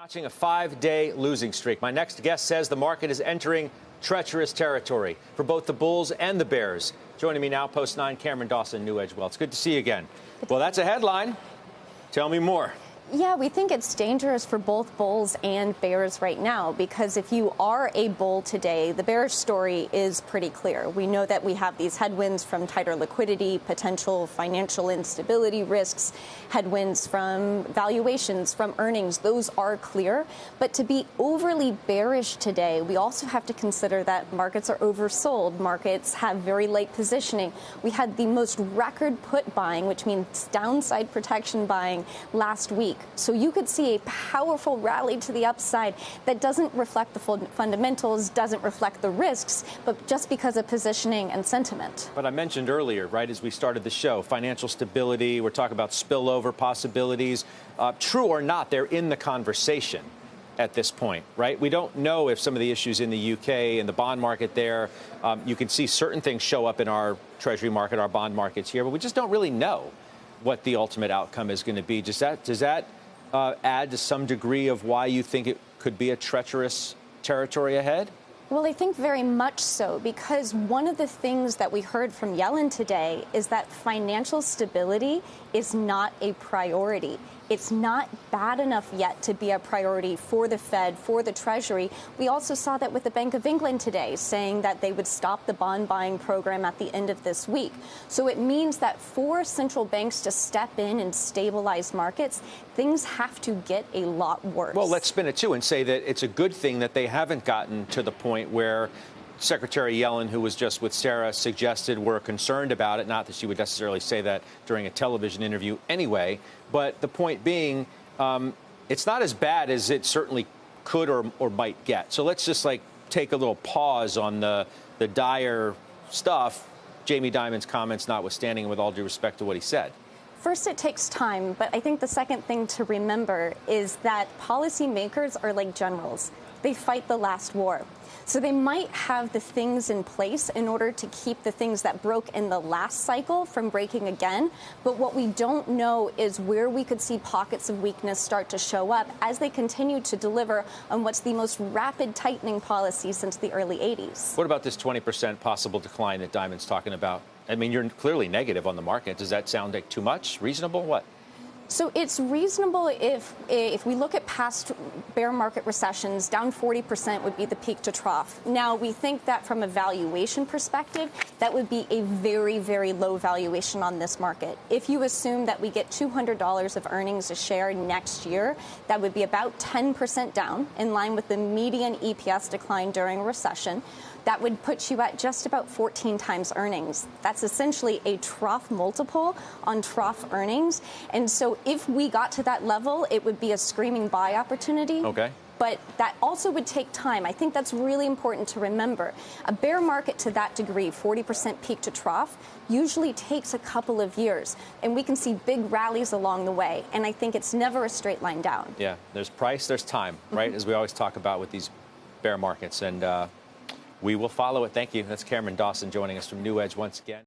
Watching a 5-day losing streak. My next guest says the market is entering treacherous territory for both the bulls and the bears. Joining me now, Post 9, Cameron Dawson, NewEdge's. Well, it's good to see you again. Well, that's a headline. Tell me more. Yeah, we think it's dangerous for both bulls and bears right now, because if you are a bull today, the bearish story is pretty clear. We know that we have these headwinds from tighter liquidity, potential financial instability risks, headwinds from valuations, from earnings. Those are clear. But to be overly bearish today, we also have to consider that markets are oversold. Markets have very late positioning. We had the most record put buying, which means downside protection buying, last week. So you could see a powerful rally to the upside that doesn't reflect the fundamentals, doesn't reflect the risks, but just because of positioning and sentiment. But I mentioned earlier, right, as we started the show, financial stability, we're talking about spillover possibilities. True or not, they're in the conversation at this point, right? We don't know if some of the issues in the UK and the bond market there, you can see certain things show up in our treasury market, our bond markets here, but we just don't really know what the ultimate outcome is going to be. Does that add to some degree of why you think it could be a treacherous territory ahead? Well, I think very much so, because one of the things that we heard from Yellen today is that financial stability is not a priority. It's not bad enough yet to be a priority for the Fed, for the Treasury. We also saw that with the Bank of England today, saying that they would stop the bond buying program at the end of this week. So it means that for central banks to step in and stabilize markets, things have to get a lot worse. Well, let's spin it, too, and say that it's a good thing that they haven't gotten to the point where Secretary Yellen, who was just with Sarah, suggested we're concerned about it. Not that she would necessarily say that during a television interview anyway. But the point being, it's not as bad as it certainly could or might get. So let's just take a little pause on the dire stuff. Jamie Dimon's comments notwithstanding, with all due respect to what he said. First, it takes time. But I think the second thing to remember is that policymakers are like generals. They fight the last war. So they might have the things in place in order to keep the things that broke in the last cycle from breaking again. But what we don't know is where we could see pockets of weakness start to show up as they continue to deliver on what's the most rapid tightening policy since the early 80s. What about this 20% possible decline that Dimon's talking about? I mean, you're clearly negative on the market. Does that sound like too much? Reasonable? What? So it's reasonable if we look at past bear market recessions, down 40% would be the peak to trough. Now, we think that from a valuation perspective, that would be a very, very low valuation on this market. If you assume that we get $200 of earnings a share next year, that would be about 10% down, in line with the median EPS decline during a recession. That would put you at just about 14 times earnings. That's essentially a trough multiple on trough earnings. And so if we got to that level, it would be a screaming buy opportunity. Okay. But that also would take time. I think that's really important to remember. A bear market to that degree, 40% peak to trough, usually takes a couple of years. And we can see big rallies along the way. And I think it's never a straight line down. Yeah, there's price, there's time, right? As we always talk about with these bear markets. And we will follow it. Thank you. That's Cameron Dawson joining us from NewEdge once again.